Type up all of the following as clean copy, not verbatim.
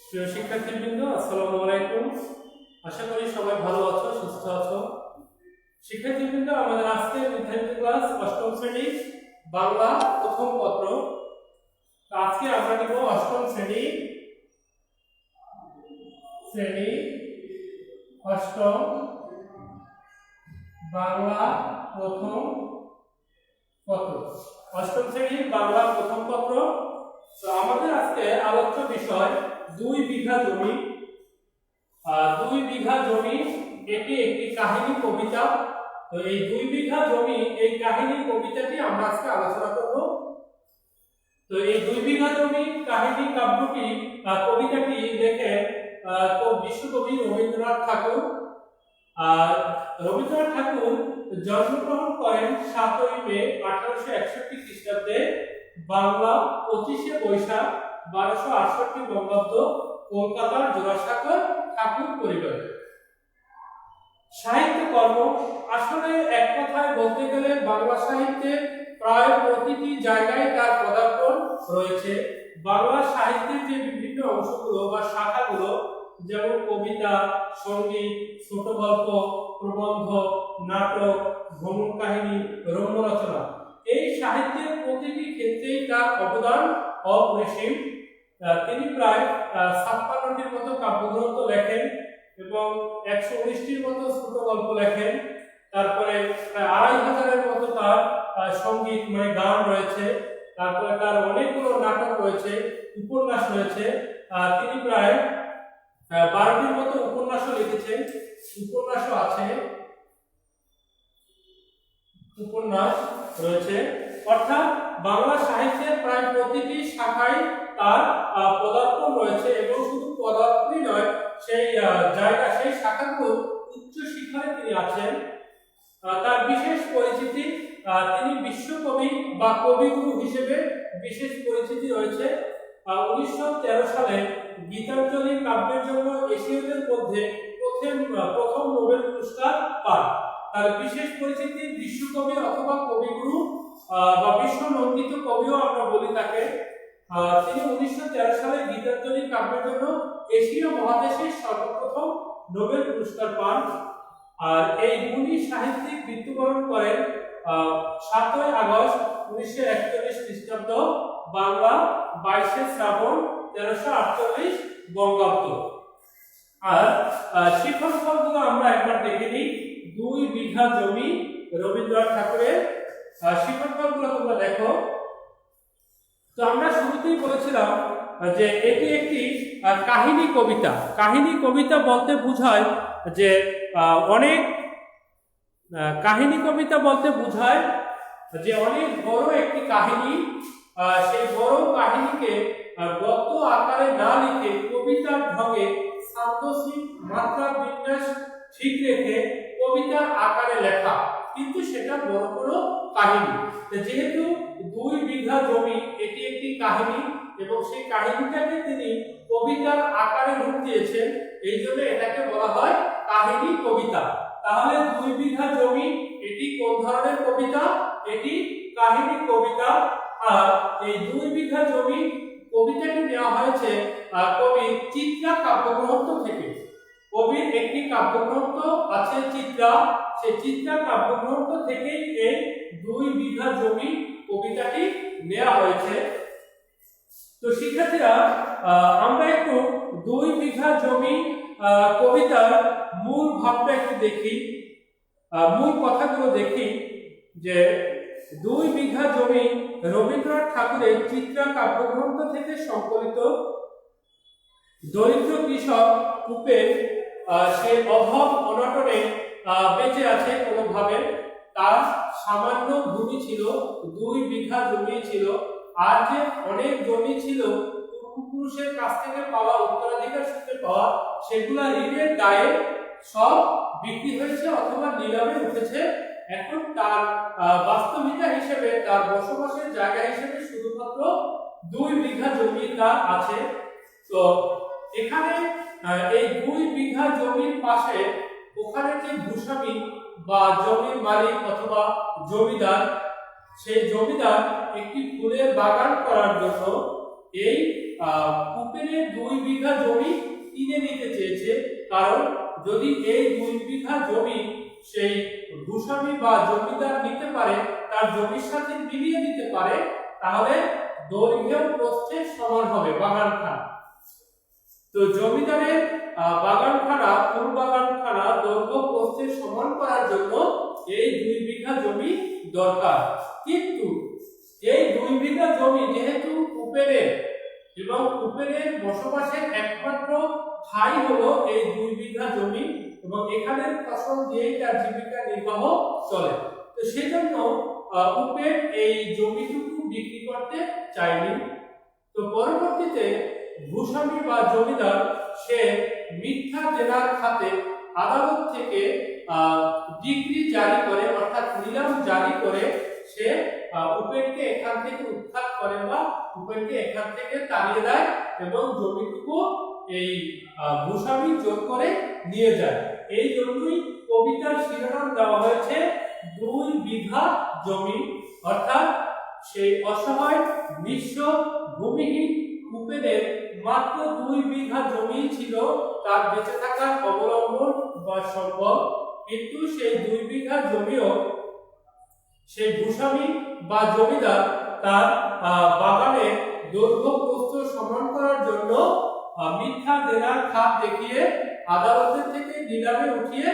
প্রিয় শিক্ষার্থীবৃন্দ, আসসালামু আলাইকুম। আশা করি সবাই ভালো আছো, সুস্থ আছো। শিক্ষার্থীবৃন্দ, আমাদের আজকে নির্ধারিত ক্লাস অষ্টম শ্রেণী বাংলা প্রথম পত্র। আজকে আমরা নিব অষ্টম শ্রেণী অষ্টম বাংলা প্রথম পত্র। অষ্টম শ্রেণীর বাংলা প্রথম পত্র। তো আমাদের আজকে আলোচ্য বিষয় 2 বিঘা জমি। 2 বিঘা জমি এটি একটি কাহিনী কবিতা। তো এই 2 বিঘা জমি, এই কাহিনী কবিতাটি আমরা আজকে আলোচনা করব। তো এই 2 বিঘা জমি কাহিনী কাব্যটি কবিতাটি লিখে বিশ্বকবি রবীন্দ্রনাথ ঠাকুর। রবীন্দ্রনাথ ঠাকুর জন্মগ্রহণ করেন 7ই মে 1861 খ্রিস্টাব্দে, বাংলা 25শে বৈশাখ 1268 বঙ্গাব্দ, কলকাতার জোড়াসাঁকোর ঠাকুর পরিবারে। সাহিত্য কর্ম, আসলে এক কথায় বলতে গেলে বাংলা সাহিত্যে প্রায় প্রতিটি জায়গায় তার পদার্পণ রয়েছে। বাংলা সাহিত্যের যে বিভিন্ন অংশগুলো বা শাখাগুলো, যেমন কবিতা, সঙ্গীত, ছোট গল্প, প্রবন্ধ, নাটক, ভ্রমণ কাহিনী, রম্য রচনা, এই সাহিত্যের প্রতিটি ক্ষেত্রেই তার অবদান অপরিসীম। তিনি প্রায় 56টির মতো কাব্যগ্রন্থ লেখেন এবং 119টির মতো ছোট গল্প লেখেন। তারপরে প্রায় 2500-এর মতো তার সঙ্গীত মানে গান রয়েছে। তারপরে তার অনেকগুলো নাটক রয়েছে, উপন্যাস রয়েছে। তিনি প্রায় 12টির মতো উপন্যাসও লিখেছেন, উপন্যাসও আছে, উপন্যাস রয়েছে। অর্থাৎ বাংলা সাহিত্যের প্রায় প্রতিটি শাখায় তার পদার্পণ রয়েছে এবং শুধু পদার্পণই নয়, সেই জায়গা, সেই শাখাগুলো উচ্চ শিক্ষায় তিনি আছেন। তার বিশেষ পরিচিতি, তিনি বিশ্বকবি বা কবিগুরু হিসেবে বিশেষ পরিচিতি রয়েছে। 1913 সালে গীতাঞ্জলি কাব্যের জন্য এশীয়দের মধ্যে প্রথম নোবেল পুরস্কার পান। তার বিশেষ পরিচিতি বিশ্বকবি অথবা কবিগুরু বা বিশ্বনন্দিত কবিও আমরা বলি তাকে। তিনি 1913 সালে গীতাঞ্জলি কাব্যের জন্য এশীয় মহাদেশের সর্বপ্রথম নোবেল পুরস্কার পান। আর এই গুণী সাহিত্যিক মৃত্যুবরণ করেন 7ই আগস্ট 1941 খ্রিস্টাব্দ, বাংলা 22শে শ্রাবণ 1348 বঙ্গাব্দ। আর শিখন ফলগুলো আমরা একবার দেখে নিই। 2 বিঘা জমি, রবীন্দ্রনাথ ঠাকুরের শিখন ফলগুলো তোমরা দেখো। তো আমরা শুরুতেই বলেছিলাম যে এটি একটি কাহিনী কবিতা। কাহিনী কবিতা বলতে বোঝায় যে অনেক অনেক বড় একটি কাহিনী। সেই বড় কাহিনীকে গদ্য আকারে না লিখে কবিতার ঢঙে ছান্দসিক মাত্রা বিন্যাস ঠিক রেখে কবিতার আকারে লেখা, কিন্তু সেটা বড় বড় কাহিনী। যেহেতু 2 বিঘা জমি এটি একটি কাহিনী এবং সেই কাহিনীটাকে তিনি কবিতার আকারে রূপ দিয়েছেন, এই জন্য এটাকে বলা হয় কাহিনী কবিতা। তাহলে 2 বিঘা জমি এটি কোন ধরনের কবিতা? এটি কাহিনী কবিতা। আর এই 2 বিঘা জমি কবিতাটি নেওয়া হয়েছে কবির চিত্রা কাব্যগ্রন্থ থেকে। কবির একটি কাব্যগ্রন্থ আছে চিত্রা, সেই চিত্রা কাব্যগ্রন্থ থেকেই এই 2 বিঘা জমি কবিতাটি নেওয়া হয়েছে। তো শিক্ষার্থীরা, আমরা একটু 2 বিঘা জমি কবিতার মূল ভাবটা একটু দেখি, মূল কথাগুলো দেখি। যে 2 বিঘা জমি রবীন্দ্রনাথ ঠাকুরের চিত্রা কাব্যগ্রন্থ থেকে সংকলিত। দরিদ্র কৃষক কূপের সে অভাব অনটনে বেঁচে আছে কোনোভাবে। তার সামান্য ভূমি ছিল, 2 বিঘা জমি ছিল। আর যে অনেক জমি ছিল পূর্বপুরুষের কাছ থেকে পাওয়া, উত্তরাধিকার সূত্রে পাওয়া, সেগুলা ঋণের দায়ে সব বিক্রি হয়েছে অথবা নিলামে উঠেছে। এখন তার বাস্তবিকতা হিসেবে, তার বসবাসের জায়গা হিসেবে শুধুমাত্র 2 বিঘা জমি তার আছে। তো এখানে এই 2 বিঘা জমির পাশে ওখানে যে ভূস্বামী বা জমির মালিক অথবা জমিদার, সেই জমিদার একটি ফুলের বাগান করার জন্য এই কূপের 2 বিঘা জমি মিলিয়ে নিতে চেয়েছে, কারণ যদি এই 2 বিঘা জমি সেই ভূস্বামী বা জমিদার নিতে পারে, তার জমির সাথে মিলিয়ে দিতে পারে, তাহলে দৈর্ঘ্য প্রস্থে সমান হবে বাগানখানা। তো জমিদারের বাগানখানা, ফুল বাগানখানা দৈর্ঘ্য প্রস্থে সমান করার জন্য এই 2 বিঘা জমি দরকার। কিন্তু এই 2 বিঘা জমি যেহেতু উপেনের এবং উপেনের বসবাসের একমাত্র ঠাঁই হলো এই 2 বিঘা জমি এবং এখানের ফসল দিয়েই তার জীবিকা নির্বাহ চলে, তো সেজন্য উপেন এই জমিটুকু বিক্রি করতে চায়নি। তো পরবর্তীতে ভূস্বামী বা জমিদার সে মিথ্যা দেনার খাতে আদালত থেকে ডিক্রি জারি করে, অর্থাৎ নিলাম জারি করে সে উপেনকে এখান থেকে উৎখাত করে বা উপেনকে এখান থেকে তাড়িয়ে দেয় এবং জমিটুকু এই ভূস্বামী জোর করে নিয়ে যায়। এই জন্যই কবিতার শিরোনাম দেওয়া হয়েছে 2 বিঘা জমি, অর্থাৎ সেই অসহায় নিঃস্ব ভূমিহীন উপেনের মাত্র 2 বিঘা জমি ছিল তার বেঁচে থাকার অবলম্বন বা সম্ভব, কিন্তু সেই 2 বিঘা জমিও সেই ভূস্বামী বা জমিদার তার বাগানের দৈর্ঘ্য প্রস্থ সমান করার জন্য মিথ্যা দেনার খাত দেখিয়ে আদালতের থেকে নিলামে উঠিয়ে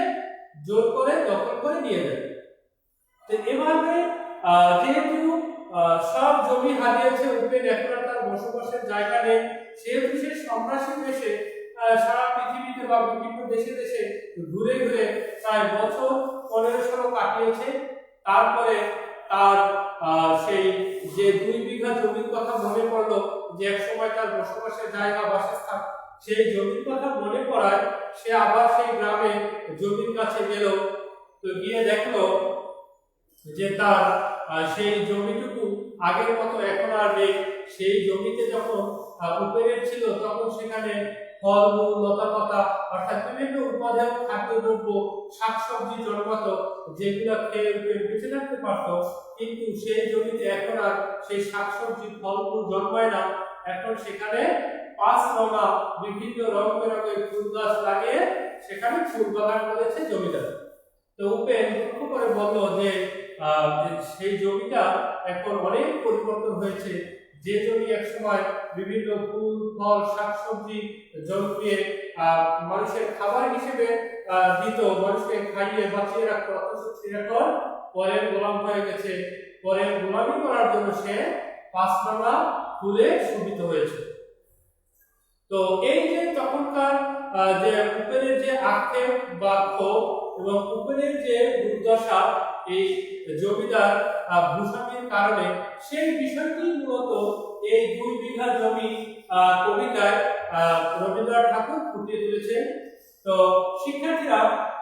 জোর করে দখল করে নিয়ে যায়। তো এভাবে যেহেতু সব জমি হারিয়েছে, উপেন এখন তার বসবাসের জায়গা নেই, সেহেতু সে সন্ন্যাসী বেশে সারা পৃথিবীতে বা বিভিন্ন দেশে দেশে ঘুরে ঘুরে প্রায় বছর 1500 কাটিয়েছে। তারপরে তার সেই যে 2 বিঘা জমির কথা মনে পড়লো, যে এক সময় তার বসবাসের জায়গা বাসস্থান, সেই জমির কথা মনে পড়ায় সে আবার সেই গ্রামে জমির কাছে গেল। তো গিয়ে দেখলো যে তার সেই জমিটুকু আগের মতো এখন আর নেই। সেই জমিতে যখন উপেনের ছিল তখন সেখানে ফলমূল, লতাপাতা অর্থাৎ বিভিন্ন উপাদেয় খাদ্যদ্রব্য, শাকসবজি জন্মাতো, যেগুলো খেয়ে বেঁচে থাকতে পারত, কিন্তু সেই জমিতে এখন আর সেই শাকসবজি ফলমূল জন্মায় না। এখন সেখানে 5 রঙা বিভিন্ন রং বেরঙের ফুল গাছ লাগিয়ে সেখানে ফুল বাগান করেছে জমিদার। তো উপেন দুঃখ করে বলল যে সেই জমিটা এখন অনেক পরিবর্তন হয়েছে। যে জমি একসময় বিভিন্ন ফুল ফল শাকসবজি জন্মিয়ে মানুষের খাবার হিসেবে দিত, মানুষকে খাইয়ে বাঁচিয়ে রাখতো, অথচ এখন পরের গোলাম হয়ে গেছে। পরের গোলামি করার জন্য সে 5 রঙা ফুলে শোভিত হয়েছে। তো এই যে তখনকার যে উপেনের যে আক্ষেপ বা ক্ষোভ এবং উপেনের যে দুর্দশা এই জমিদার ভূস্বামীর কারণে, সেই বিষয়টি মূলত এই 2 বিঘা জমি কবিতায় রবীন্দ্রনাথ ঠাকুর ফুটিয়ে তুলেছেন। তো শিক্ষার্থীরা,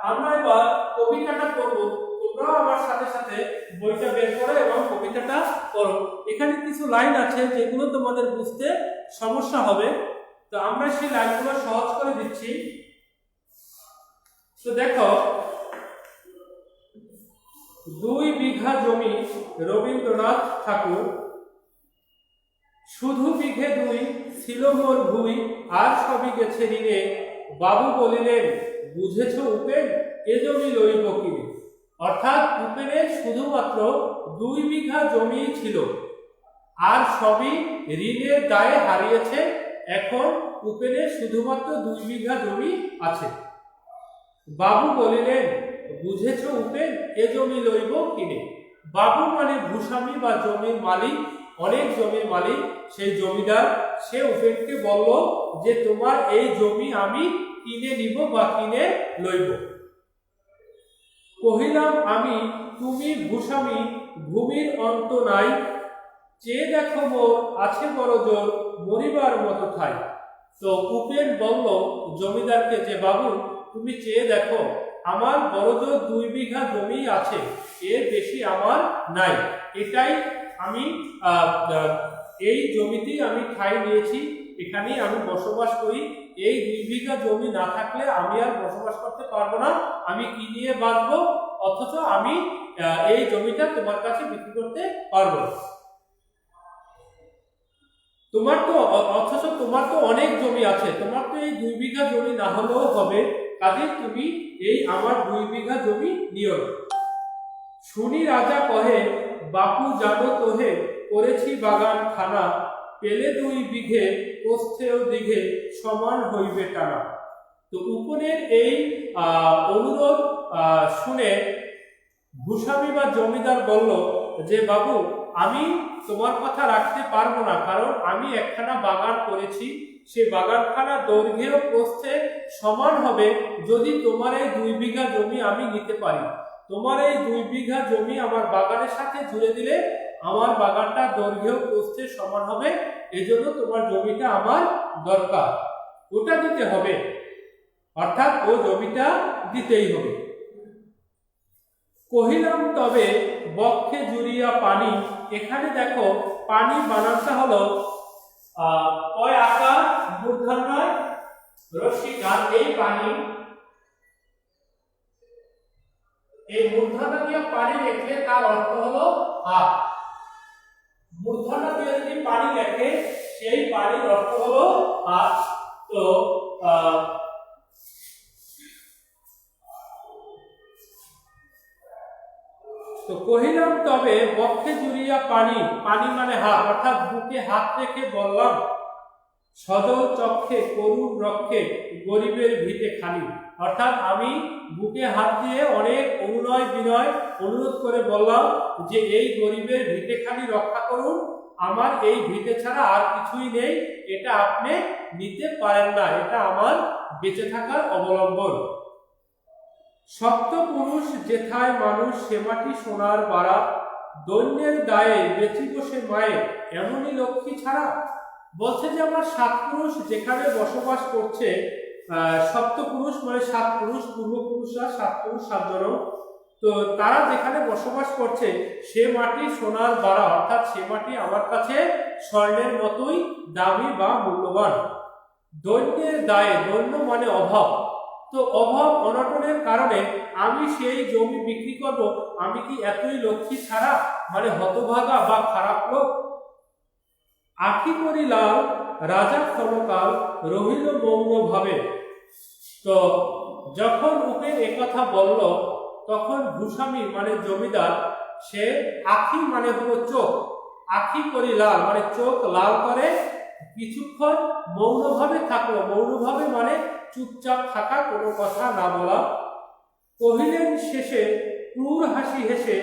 আমরা এবার কবিতাটা পড়ব, তোমরাও আমার সাথে সাথে বইটা বের করো এবং কবিতাটা পড়ো। এখানে কিছু লাইন আছে যেগুলো তোমাদের বুঝতে সমস্যা হবে, তো আমরা সেই লাইনগুলো সহজ করে দিচ্ছি। তো দেখো, 2 বিঘা জমি রবীন্দ্রনাথ ঠাকুর। শুধু বিঘে 2 ছিল মোর ভুই, আর সবই গেছে ঋণে। বাবু বলিলেন, বুঝেছ উপেন, এ জমি লইব কিনে। অর্থাৎ উপেনের শুধুমাত্র 2 বিঘা জমি ছিল, আর সবই ঋণের দায়ে হারিয়েছে। এখন উপেনের শুধুমাত্র 2 বিঘা জমি আছে। বাবু বলিলেন, বুঝেছ উপেন, এ জমি লইব কিনে। বাবু মানে ভূস্বামী বা জমির মালিক, অনেক জমির মালিক, সেই জমিদার। সে উপেনকে বলল যে তোমার এই জমি আমি কিনে নিব বা কিনে লইব। কহিলাম আমি, তুমি ভূস্বামী, ভূমির অন্ত নাই। চেয়ে দেখো মোর আছে বড় জোর, মরিবার মতো ঠাই। তো উপেন বলল জমিদারকে যে বাবু, তুমি চেয়ে দেখো, আমার বড় জোর 2 বিঘা জমি আছে, এর বেশি আমার নাই। এটাই আমি এই জমিতেই আমি ঠাঁই নিয়েছি, এখানেই আমি বসবাস করি। এই 2 বিঘা জমি না থাকলে আমি আর বসবাস করতে পারবো না, আমি কি নিয়ে বাঁচবো? অথচ আমি এই জমিটা তোমার কাছে বিক্রি করতে পারবো। অথচ তোমার তো অনেক জমি আছে, তোমার তো এই 2 বিঘা জমি না হলেও হবে, কাজে তুমি এই আমার 2 বিঘা জমি নিও। শুনি রাজা কহে, বাপু জানো তোহে, করেছি বাগান খানা, পেলে 2 বিঘে, প্রস্থেও দিঘে, সমান হইবে টানা। তো উপনের এই অনুরোধ শুনে ভূস্বামী বা জমিদার বলল যে বাবু, আমি তোমার কথা রাখতে পারবো না, কারণ আমি একখানা বাগান করেছি, সে বাগানখানা দৈর্ঘ্যে ও প্রস্থে সমান হবে যদি তোমার এই 2 বিঘা জমি আমি নিতে পারি। তোমার এই 2 বিঘা জমি আমার বাগানের সাথে জুড়ে দিলে আমার বাগানটা দৈর্ঘ্য প্রস্থে সমান হবে, এজন্য তোমার জমিটা আমার দরকার, ওটা দিতে হবে, অর্থাৎ ও জমিটা দিতেই হবে। কহিলাম তবে বক্ষে জুড়িয়া পানি, এখানে দেখো পানি বানানটা হলো কয় আকার মূর্ধন্যয় রস্যিকার, এই পানি, এই মূর্ধন্য দিয়ে পানি লিখলে তার অর্থ হলো হাত। মূর্ধন্য দিয়ে যদি পানি লেখে সেই পানির অর্থ হলো হাত। তো কহিলাম তবে বক্ষে জুড়িয়া পানি, পানি মানে হাত, অর্থাৎ বুকে হাত রেখে বললাম, সজল চক্ষে করুণ রক্ষে, গরিবের ভিটে খানি, অর্থাৎ আমি বুকে হাত দিয়ে অনেক অনুনয় বিনয় অনুরোধ করে বললাম যে এই গরিবের ভিটে খানি রক্ষা করুন, আমার এই ভিটে ছাড়া আর কিছুই নেই, এটা আপনি নিতে পারেন না, এটা আমার বেঁচে থাকার অবলম্বন। সপ্ত পুরুষ যেথায় মানুষ, সে মাটি সোনার বাড়া, দৈন্যের দায়ে বেঁচি বসে মায়ে, এমনই লক্ষ্মী ছাড়া। বলছে যে আমার 7 পুরুষ যেখানে বসবাস করছে, সপ্ত পুরুষ মানে 7 পুরুষ, পূর্বপুরুষরা 7 পুরুষ 7 জন, তো তারা যেখানে বসবাস করছে সে মাটি সোনার বাড়া, অর্থাৎ সে মাটি আমার কাছে স্বর্ণের মতোই দামি বা মূল্যবান। দৈন্যের দায়ে, দৈন্য মানে অভাব, তো অভাব অনটনের কারণে আমি সেই জমি বিক্রি করব, আমি কি এতই লক্ষ্মী ছাড়া, মানে হতভাগা বা খারাপ লোক। আখি করি লাল রাজা ক্ষণকাল, রহিল মৌন ভাবে। তো যখন উপেন একথা বলল, তখন ভূস্বামী মানে জমিদার, সে আখি মানে হলো চোখ, আখি করি লাল মানে চোখ লাল করে কিছুক্ষণ মৌনভাবে থাকলো, মৌনভাবে মানে চুপচাপ থাকা, কোনো কথা না বলা। কহিলেন শেষে ক্রূর হাসি হেসে,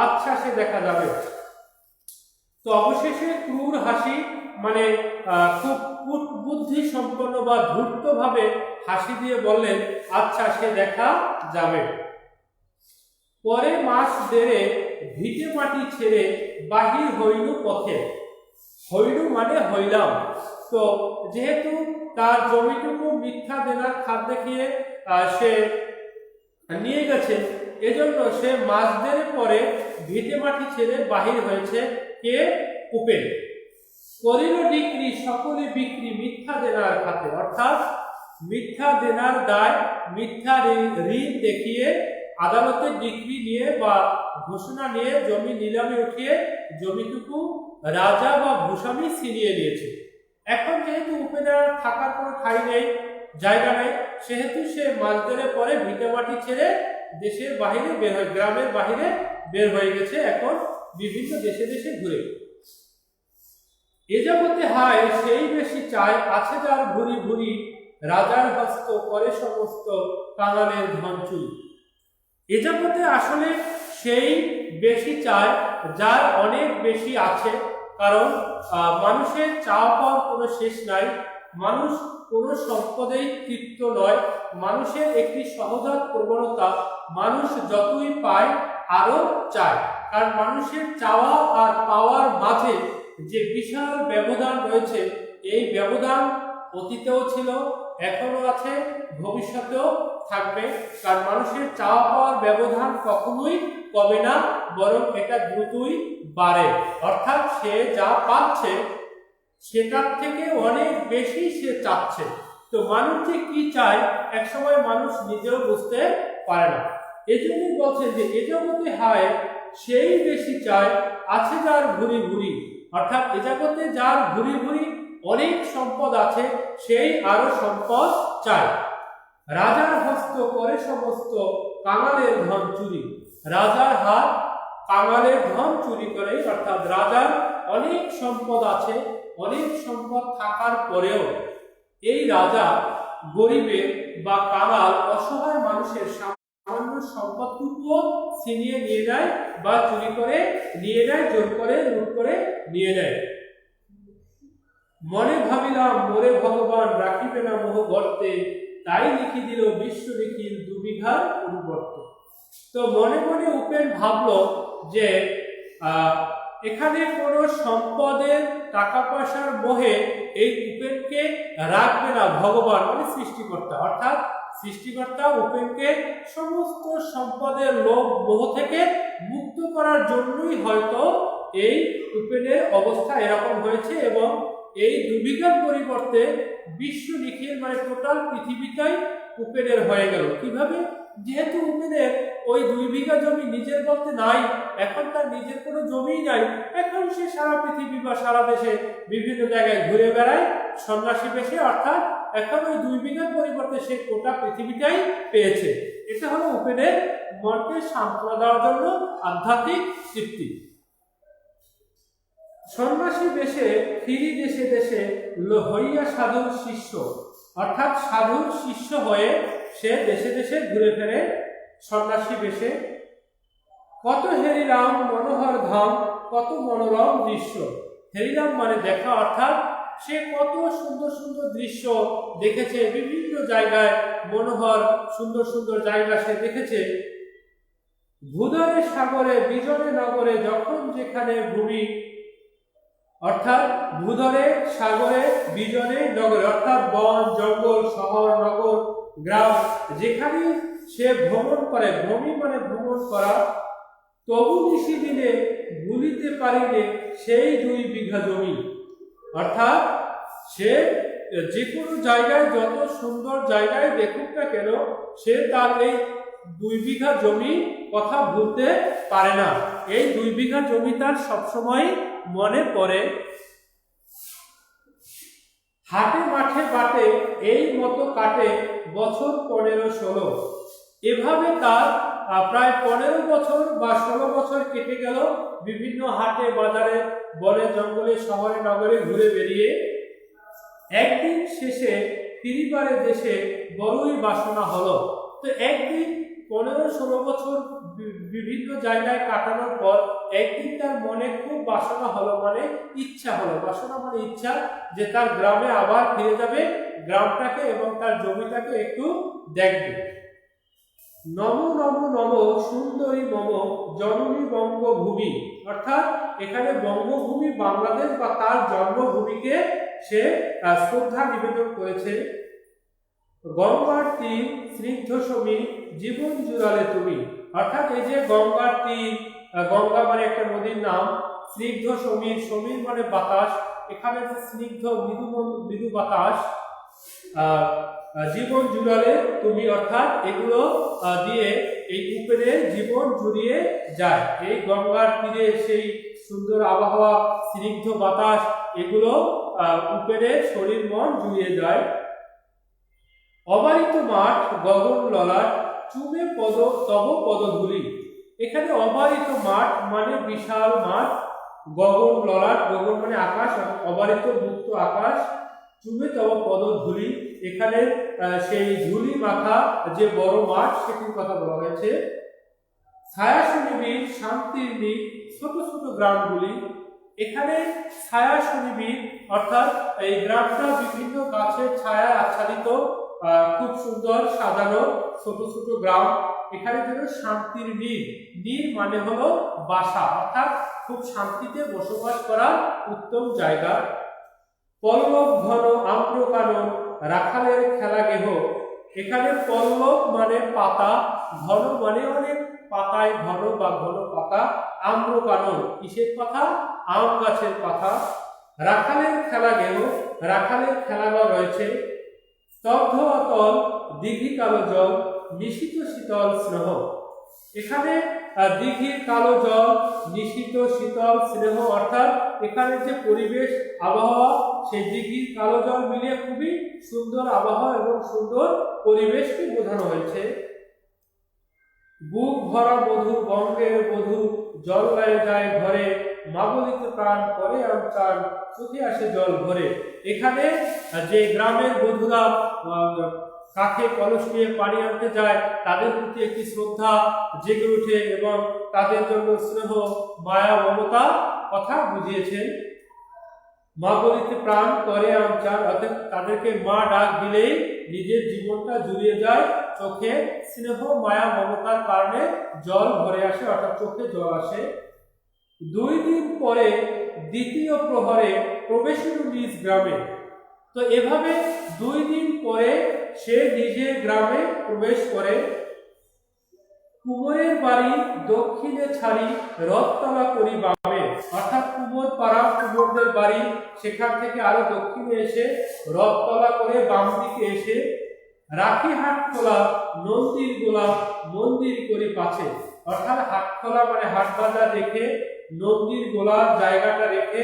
আচ্ছাসে দেখা যাবে। তো অবশেষে ক্রূর হাসি মানে খুব বুদ্ধি সম্পন্ন বা ধূর্ত ভাবে হাসি দিয়ে বললেন, আচ্ছা সে দেখা যাবে। পরে মাস দেড়ে ভিটে মাটি ছেড়ে বাহির হইল পথে, হইল মানে হইলাম। তো যেহেতু তার জমিটুকু মিথ্যা দেনার খাত দেখিয়ে সে নিয়ে গেছে, এজন্য সে মাস দেড়ে পরে ভিটে মাটি ছেড়ে বাহির হয়েছে। কে? উপেন। করিল ডিক্রি সকলে বিক্রি, মিথ্যা দেনার খাতে, অর্থাৎ মিথ্যা দেনার দায়, মিথ্যা ঋণ দেখিয়ে আদালতের ডিক্রি নিয়ে বা ঘোষণা নিয়ে জমি নিলামে উঠিয়ে জমিটুকু রাজা বা ভূস্বামী ছিনিয়ে নিয়েছে। এখন যেহেতু উপেনের থাকার কোনো ঠাঁই নেই, জায়গা নেই, সেহেতু সে মাস দেড়ে পরে ভিটেমাটি ছেড়ে দেশের বাহিরে বের হয়ে, গ্রামের বাহিরে বের হয়ে গেছে, এখন বিভিন্ন দেশে দেশে ঘুরে। এ জগতে হায় সেই বেশি চায়, আছে যার ভুরি ভুরি, রাজার হস্ত করে সমস্ত কাঙালের ধন চুরি। এ জগতে আসলে সেই বেশি চায় যার অনেক বেশি আছে, কারণ মানুষের চাওয়া পাওয়ার কোনো শেষ নাই, মানুষ কোনো সম্পদেই তৃপ্ত নয়, মানুষের একটি সহজাত প্রবণতা, মানুষ যতই পায় আরো চায়, কারণ মানুষের চাওয়া আর পাওয়ার মাঝে যে বিশাল ব্যবধান রয়েছে, এই ব্যবধান অতীতেও ছিল, এখনো আছে, ভবিষ্যতেও থাকবে, কারণ মানুষের চাওয়া পাওয়ার ব্যবধান কখনোই কমে না, বরং এটা দ্রুতই বাড়ে, অর্থাৎ সে যা পাচ্ছে সেটার থেকে অনেক বেশি সে চাচ্ছে। তো মানুষ যে কি চায় একসময় মানুষ নিজেও বুঝতে পারে না। এই জন্যই বলছেন যে এ জগতে হায় সেই বেশি চায়, আছে যার ভুরি ভুরি, অর্থাৎ এ জগতে যার ভুরি ভুরি অনেক সম্পদ আছে, সেই আরো সম্পদ চায়। রাজার হস্ত করে সমস্ত কাঙালের ধন চুরি। রাজার হাত কাঙালের ধন চুরি করে, অর্থাৎ রাজার অনেক সম্পদ আছে, অনেক সম্পদ থাকার পরেও এই রাজা গরিবের বা কাঙাল অসহায় মানুষের সামান্য সম্পদটুকুও ছিনিয়ে নিয়ে নেয় বা চুরি করে নিয়ে নেয়, জোর করে লুট করে নিয়ে নেয়। মনে ভাবিলাম মোরে ভগবান রাখিবে না মোহ গর্তে, তাই লিখি দিল বিশ্ব লিখির 2 বিঘার পরিবর্তে। তো মনে মনে উপেন ভাবলো যে এখানে কোনো সম্পদের টাকা পয়সার মোহে এই উপেনকে রাখবে না ভগবান, মানে সৃষ্টিকর্তা, অর্থাৎ সৃষ্টিকর্তা উপেনকে সমস্ত সম্পদের লোভ মোহ থেকে মুক্ত করার জন্যই হয়তো এই উপেনের অবস্থা এরকম হয়েছে, এবং এই 2 বিঘার পরিবর্তে বিশ্ব লিখির মানে টোটাল পৃথিবীটাই উপেনের হয়ে গেল। কিভাবে? যেহেতু উপেনের ওই 2 বিঘা জমি নিজের বলতে নাই, এখন তার নিজের কোনো জমিই নাই, এখন সে সারা পৃথিবী বা সারা দেশে বিভিন্ন জায়গায় ঘুরে বেড়ায় সন্ন্যাসী বেশে, অর্থাৎ এখন ওই 2 বিঘার পরিবর্তে সে গোটা পৃথিবীটাই পেয়েছে। এটা হলো উপেনের মনকে সান্ত্বনা দেওয়ার জন্য আধ্যাত্মিক তৃপ্তি। সন্ন্যাসী বেশে ফিরি দেশে দেশে হইয়া সাধুর শিষ্য, অর্থাৎ সাধুর শিষ্য হয়ে সে দেশে দেশে ঘুরে ফেরে সন্ন্যাসী বেশে। কত হেরিলাম মনোহর ধাম, কত মনোরম দৃশ্য। হেরিলাম মানে দেখা, অর্থাৎ সে কত সুন্দর সুন্দর দৃশ্য দেখেছে, বিভিন্ন জায়গায় মনোহর সুন্দর সুন্দর জায়গা সে দেখেছে। ভূধরে সাগরে বিজনে নগরে যখন যেখানে ভূমি, অর্থাৎ ভূধরে সাগরে বিজনে নগরে, অর্থাৎ বন জঙ্গল শহর নগর গ্রাম যেখানে সে ভ্রমণ করে, ভূমি মানে ভ্রমণ করা, তবু নিশি দিনে ভুলিতে পারিলে সেই 2 বিঘা জমি। অর্থাৎ সে যে কোনো জায়গায় যত সুন্দর জায়গায় দেখুক না কেন, সে তার এই 2 বিঘা জমি কথা ভুলতে পারে না। এই 2 বিঘা জমি তার সবসময় মনে পড়ে। হাটে মাঠে বাটে এই মতো কাটে বছর 15-16। এভাবে তার প্রায় 15 বছর বা 16 বছর কেটে গেল বিভিন্ন হাটে বাজারে বনে জঙ্গলে শহরে নগরে ঘুরে বেরিয়ে। একদিন শেষে ফিরিবারে দেশে বড়ই বাসনা হলো। তো একদিন 15-16 বছর বিভিন্ন জায়গায় কাটানোর পর একদিন তার মনে খুব বাসনা হলো, মানে ইচ্ছা হলো, বাসনা মানে ইচ্ছা, যে তার গ্রামে আবার ফিরে যাবে, গ্রামটাকে এবং তার জমিটাকে একটু দেখবে। নম নম নম সুন্দরী মম জননী বঙ্গভূমি, অর্থাৎ এখানে বঙ্গভূমি বাংলাদেশ বা তার জন্মভূমিকে সে শ্রদ্ধা নিবেদন করেছে। গঙ্গার তীর স্নিগ্ধ সমী জীবন জুড়ালে তুমি, অর্থাৎ এই যে গঙ্গার তীর, গঙ্গা মানে একটা নদীর নাম, স্নিগ্ধ সমীর, সমীর মানে বাতাস, এখানে স্নিগ্ধ মৃদু বাতাস, জীবন জুড়ালে তুমি, অর্থাৎ এগুলো দিয়ে এই উপেনের জীবন জুড়িয়ে যায়। এই গঙ্গার তীরে সেই সুন্দর আবহাওয়া, স্নিগ্ধ বাতাস, এগুলো উপেনের শরীর মন জুড়িয়ে যায়। অবারিত মাঠ গগন ললাট চুমে পদ তব পদধূলি, এখানে অবারিত মাঠ মানে বিশাল মাঠ, গগন ললাট, গগন মানে আকাশ, অবারিত মুক্ত আকাশ, চুমে তব পদধূলি, এখানে সেই ধুলি মাখা যে বড় মাঠ সেটির কথা বলা হয়েছে। ছায়া সুনিবিড় শান্তির নীড় ছোট ছোট গ্রামগুলি, এখানে ছায়া সুনিবিড় অর্থাৎ এই গ্রামটা বিভিন্ন গাছের ছায়ায় আচ্ছাদিত, খুব সুন্দর সাজানো ছোট ছোট গ্রাম। এখানে যেন শান্তির নীড়, নীড় মানে হলো বাসা, অর্থাৎ খুব শান্তিতে বসবাস করার উত্তম জায়গা। পল্লব ঘন আম্র কানন রাখালের খেলা গেহ, এখানে পল্লব মানে পাতা, ঘন মানে অনেক পাতায় ঘন বা ঘন পাতা, আম্র কানন কিসের পাতা? আম গাছের পাতা। রাখালের খেলা গেহ, রাখালের খেলাঘর রয়েছে। স্তব্ধ অতল দিঘি কালো জল নিশীত শীতল স্নেহ, এখানে দিঘির কালো জল নিশীত শীতল স্নেহ, অর্থাৎ এখানে যে পরিবেশ আবহাওয়া সেই দিঘির কালো জল মিলিয়ে খুবই সুন্দর আবহাওয়া এবং সুন্দর পরিবেশকে বোঝানো হয়েছে। বুক ভরা মধু বঙ্গের মধু জল গায়ে যায় ঘরে, মা বলিতে প্রাণ করে চান চোখে আসে জল ভরে। এখানে যে গ্রামের বধূরা কাকে কলস নিয়ে পানি আনতে যায় তাদের প্রতি একটি শ্রদ্ধা জেগে ওঠে এবং তাদের জন্য স্নেহ মায়া মমতা কথা বুঝিয়েছেন। মা বলিতে প্রাণ করে চান, অর্থাৎ তাদেরকে মা ডাক দিলেই নিজের জীবনটা জুড়িয়ে যায়, চোখে স্নেহ মায়া মমতার কারণে জল ভরে আসে, অর্থাৎ চোখে জল আসে। 2 দিন পরে দ্বিতীয় প্রহরে প্রবেশিল নিজ গ্রামে। তো এভাবে 2 দিন পরে সে নিজের গ্রামে প্রবেশ করে। কুমোরের বাড়ি দক্ষিণে ছাড়ি রথতলা করি বামে, অর্থাৎ কুমোর পাড়া কুমোরদের বাড়ি সেখান থেকে আরো দক্ষিণে এসে রথতলা করে বাম দিকে এসে রাখি হাটখোলা নন্দীর গোলা মন্দির করি পাছে, অর্থাৎ হাটখোলা মানে হাট বাজার রেখে নন্দীর গোলার জায়গাটা রেখে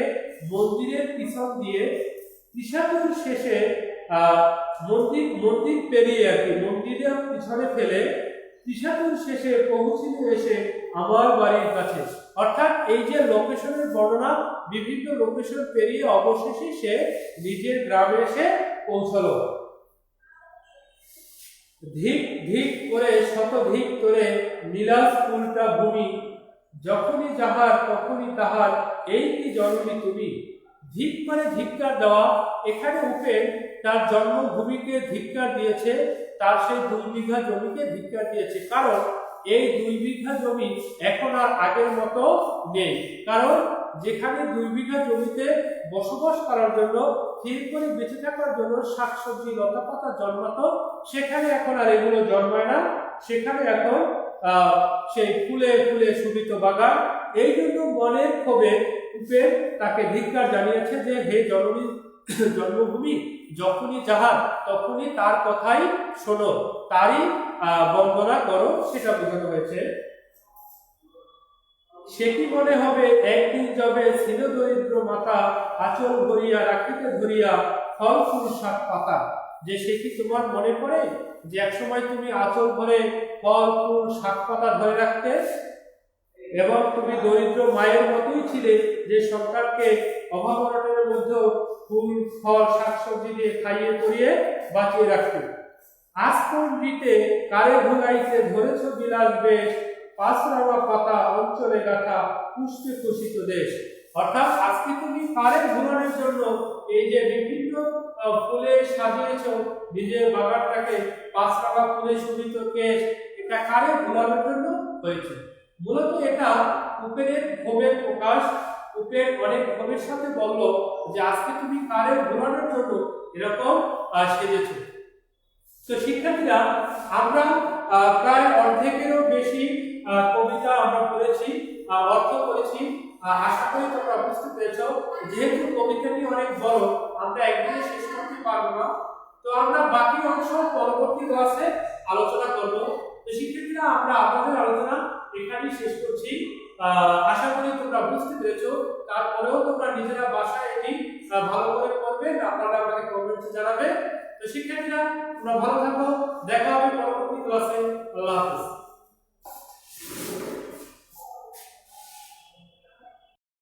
মন্দিরের পিছন দিয়ে ত্রিশাতুর শেষে মন্দির পেরিয়ে আর কি মন্দিরের পিছনে ফেলে ত্রিশাতুর শেষে পৌঁছিল এসে আমার বাড়ির কাছে। অর্থাৎ এই যে লোকেশনের বর্ণনা, বিভিন্ন লোকেশন পেরিয়ে অবশেষে সে নিজের গ্রামে এসে পৌঁছলো। ধিক ধিক করে শতধিক করে নীলাস ফুলটা ভূমি, যখনই যাহার তখনই তাহার, এই কি জননী তুমি। ধিক মানে ধিক্কার দেওয়া। এখানে উপেন তার জন্মভূমিকে ধিক্কার দিয়েছে, তার সেই 2 বিঘা জমিকে ধিক্কার দিয়েছে, কারণ এই 2 বিঘা জমি এখন আর আগের মতো নেই। কারণ যেখানে 2 বিঘা জমিতে বসবাস করার জন্য ঠিক করে বেঁচে থাকার জন্য শাকসবজি লতা পাতা জন্মাতো, সেখানে এখন আর এগুলো জন্মায় না, সেখানে এখন সেই ফুলে ফুলে শোভিত বাগান। এই জন্য মনের ক্ষোভে উপেন তাকে ধিক্কার জানিয়েছে যে হে জননী জন্মভূমি, যখনই যাহার তখনই তার কথাই শোনো, তারই বন্দনা করো, সেটা বোঝানো হয়েছে। সে কি মনে হবে একদিন যবে ছিল দরিদ্র মাতা, আঁচল ভরিয়া রাখিতে ধরিয়া ফল ফুল শাক পাতা। যে সে কি তোমার মনে পড়ে যে একসময় তুমি আঁচল ভরে ফল ফুল শাক পাতা ধরে রাখতে এবং তুমি দরিদ্র মায়ের মতোই ছিলে যে সন্তানকে অভাব অনটনের মধ্যেও ফুল ফল শাকসবজি দিয়ে খাইয়ে পরিয়ে বাঁচিয়ে রাখতে। আজ কোন রীতে কারে ভুলাইতে ধরেছ বিলাস বেশ, পাঁচরাঙা পাতা অঞ্চলে গাথা পুষ্পে কুষিত দেশ। অর্থাৎ আজকে তুমি কারে ভুলানোর জন্য এই যে বিভিন্ন ফুলে সাজিয়েছ নিজের বাগানটাকে, পাঁচরাঙা ফুলে শোভিত কেশ, এটা কারে ভুলানোর জন্য হয়েছে। মূলত এটা উপেনের ক্ষোভের প্রকাশ। উপেন অনেক ক্ষোভের সাথে বলল যে আজকে তুমি কারে ভুলানোর জন্য এরকম সেজেছ। তো শিক্ষার্থীরা, আমরা প্রায় অর্ধেকেরও বেশি কবিতা আমরা পড়েছি, অর্থ করেছি। আশা করি তোমরা বুঝতে পেরেছ। যেহেতু কবিতাটি অনেক বড়, আমরা একদিনে শেষ করতে পারবো না, তো আমরা বাকি অংশ পরবর্তী ক্লাসে আলোচনা করব। তো শিক্ষার্থীরা, আমরা আমাদের আলোচনা এখানেই শেষ করছি। আশা করি তোমরা বুঝতে পেরেছো। তারপরেও তোমরা নিজেরা বাসায় এটি ভালো করে পড়বে, আপনারা আমাকে কমেন্টে জানাবে। তো শিক্ষার্থীরা, তোমরা ভালো থাকো, দেখা হবে পরবর্তী ক্লাসে। আল্লাহ হাফেজ।